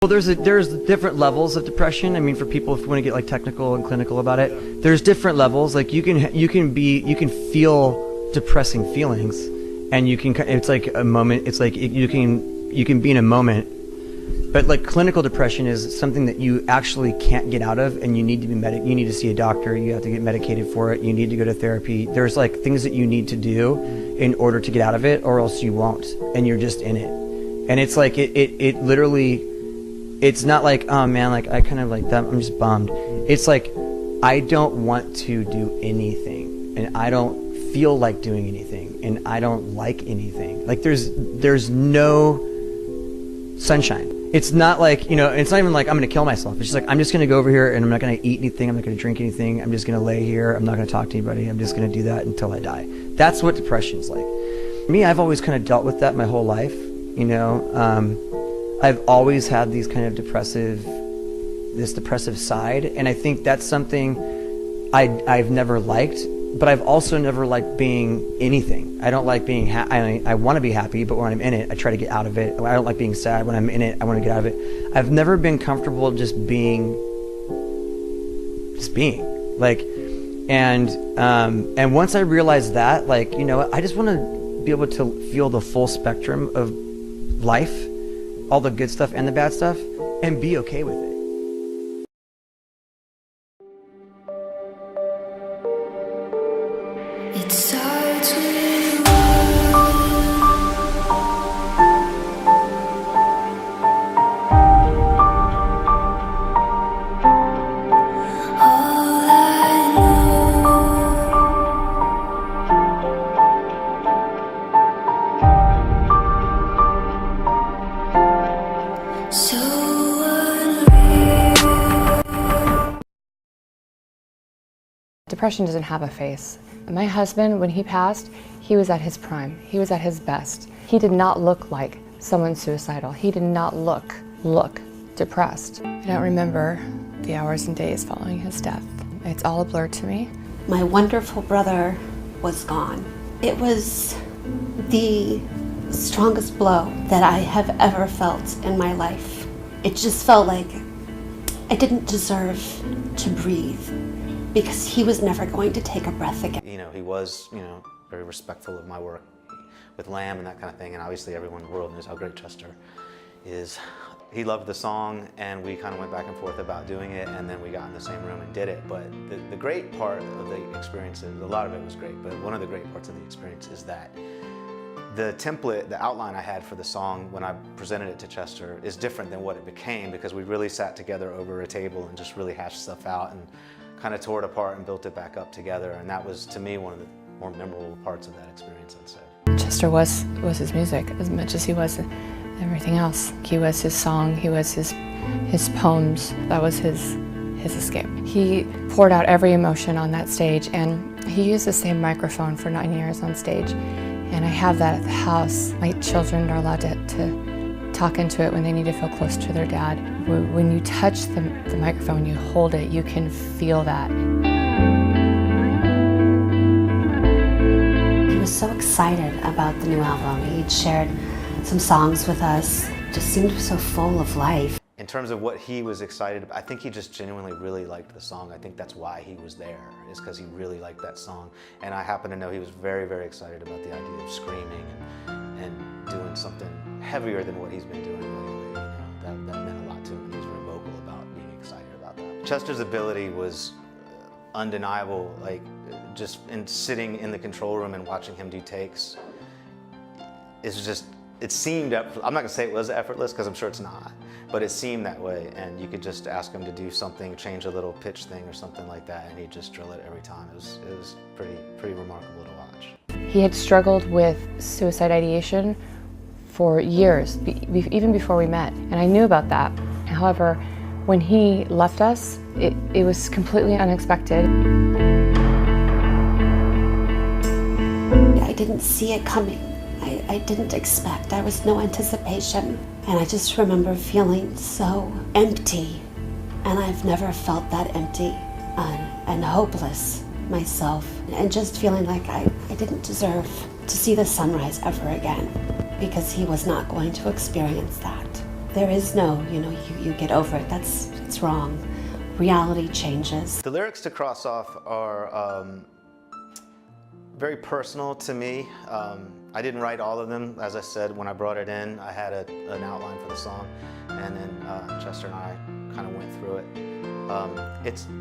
Well, there's different levels of depression. I mean, for people if you want to get like technical and clinical about it, there's different levels. Like you can feel depressing feelings, and it's like a moment. It's like you can be in a moment, but like clinical depression is something that you actually can't get out of, and you need to be you need to see a doctor. You have to get medicated for it. You need to go to therapy. There's like things that you need to do in order to get out of it, or else you won't, and you're just in it. And it's like it literally. It's not like, oh man, like I kind of like that, I'm just bummed. It's like, I don't want to do anything, and I don't feel like doing anything, and I don't like anything. Like there's no sunshine. It's not like, it's not even like I'm gonna kill myself. It's just like, I'm just gonna go over here and I'm not gonna eat anything, I'm not gonna drink anything, I'm just gonna lay here, I'm not gonna talk to anybody, I'm just gonna do that until I die. That's what depression's like. Me, I've always kind of dealt with that my whole life, I've always had these kind of this depressive side, and I think that's something I've never liked, but I've also never liked being anything. I don't like being I want to be happy, but when I'm in it, I try to get out of it. I don't like being sad. When I'm in it, I want to get out of it. I've never been comfortable just being. Like, and once I realized that, like, I just want to be able to feel the full spectrum of life, all the good stuff and the bad stuff, and be okay with it. It starts with all I know. So unreal. Depression doesn't have a face. My husband, when he passed, he was at his prime. He was at his best. He did not look like someone suicidal. He did not look depressed. I don't remember the hours and days following his death. It's all a blur to me. My wonderful brother was gone. It was the strongest blow that I have ever felt in my life. It just felt like I didn't deserve to breathe, because he was never going to take a breath again. He was, very respectful of my work with Lamb and that kind of thing, and obviously everyone in the world knows how great Chester is. He loved the song, and we kind of went back and forth about doing it, and then we got in the same room and did it. But the great part of the experience, a lot of it was great, but one of the great parts of the experience is that the template, the outline I had for the song when I presented it to Chester is different than what it became, because we really sat together over a table and just really hashed stuff out and kind of tore it apart and built it back up together, and that was, to me, one of the more memorable parts of that experience, I'd say. Chester was his music as much as he was everything else. He was his song, he was his poems, that was his escape. He poured out every emotion on that stage, and he used the same microphone for 9 years on stage, and I have that at the house. My children are allowed to talk into it when they need to feel close to their dad. When you touch the microphone, you hold it, you can feel that. He was so excited about the new album. He'd shared some songs with us, just seemed so full of life. In terms of what he was excited about, I think he just genuinely really liked the song. I think that's why he was there, is because he really liked that song. And I happen to know he was very, very excited about the idea of screaming and doing something heavier than what he's been doing lately. That meant a lot to him, and he's very vocal about being excited about that. Chester's ability was undeniable, like just in sitting in the control room and watching him do takes. It's just, it seemed, I'm not gonna say it was effortless, because I'm sure it's not, but it seemed that way, and you could just ask him to do something, change a little pitch thing or something like that, and he'd just drill it every time. It was pretty remarkable to watch. He had struggled with suicide ideation for years, even before we met, and I knew about that. However, when he left us, it was completely unexpected. I didn't see it coming. I didn't expect. There was no anticipation. And I just remember feeling so empty. And I've never felt that empty and hopeless myself. And just feeling like I didn't deserve to see the sunrise ever again, because he was not going to experience that There is no, you get over it. It's wrong. Reality changes. The lyrics to Cross Off are very personal to me. I didn't write all of them. As I said, when I brought it in, I had an outline for the song, and then Chester and I kind of went through it.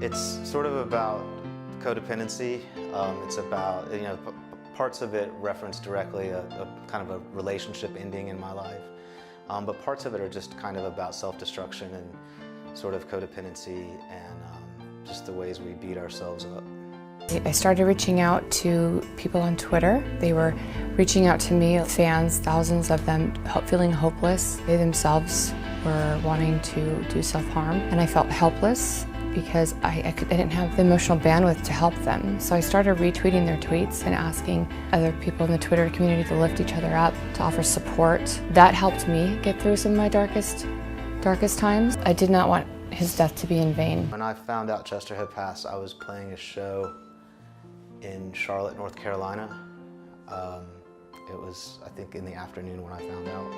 It's sort of about codependency. It's about, parts of it reference directly a kind of a relationship ending in my life, but parts of it are just kind of about self-destruction and sort of codependency and just the ways we beat ourselves up. I started reaching out to people on Twitter. They were reaching out to me, fans, thousands of them, feeling hopeless. They themselves were wanting to do self-harm, and I felt helpless because I didn't have the emotional bandwidth to help them. So I started retweeting their tweets and asking other people in the Twitter community to lift each other up, to offer support. That helped me get through some of my darkest times. I did not want his death to be in vain. When I found out Chester had passed, I was playing a show in Charlotte, North Carolina. It was, I think, in the afternoon when I found out.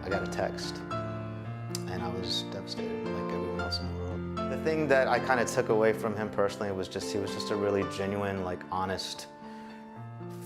I got a text, and I was devastated, like everyone else in the world. The thing that I kind of took away from him personally was just, he was just a really genuine, like honest,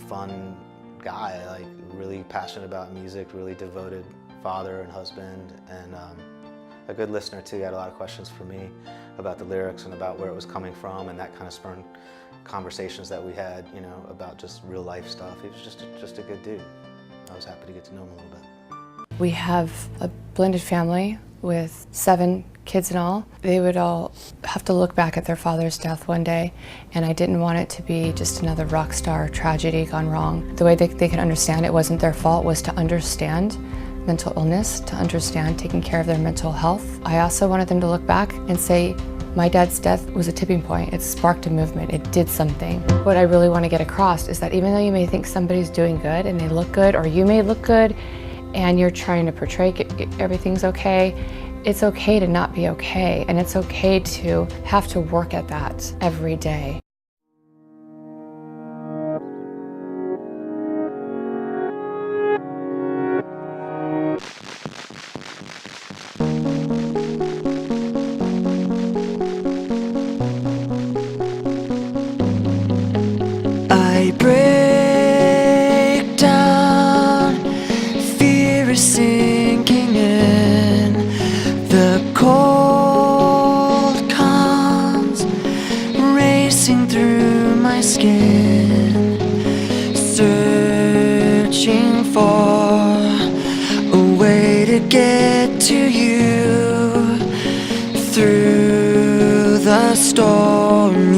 fun guy, like really passionate about music, really devoted father and husband, and a good listener too. He had a lot of questions for me about the lyrics and about where it was coming from, and that kind of spurred conversations that we had, about just real life stuff. He was just a good dude. I was happy to get to know him a little bit. We have a blended family with 7 kids in all. They would all have to look back at their father's death one day, and I didn't want it to be just another rock star tragedy gone wrong. The way they could understand it wasn't their fault was to understand mental illness, to understand taking care of their mental health. I also wanted them to look back and say, my dad's death was a tipping point. It sparked a movement. It did something. What I really want to get across is that even though you may think somebody's doing good and they look good, or you may look good and you're trying to portray everything's okay, it's okay to not be okay, and it's okay to have to work at that every day. I break down, fear is sinking in, the cold comes racing through my skin, searching for a way to get to you through the storm.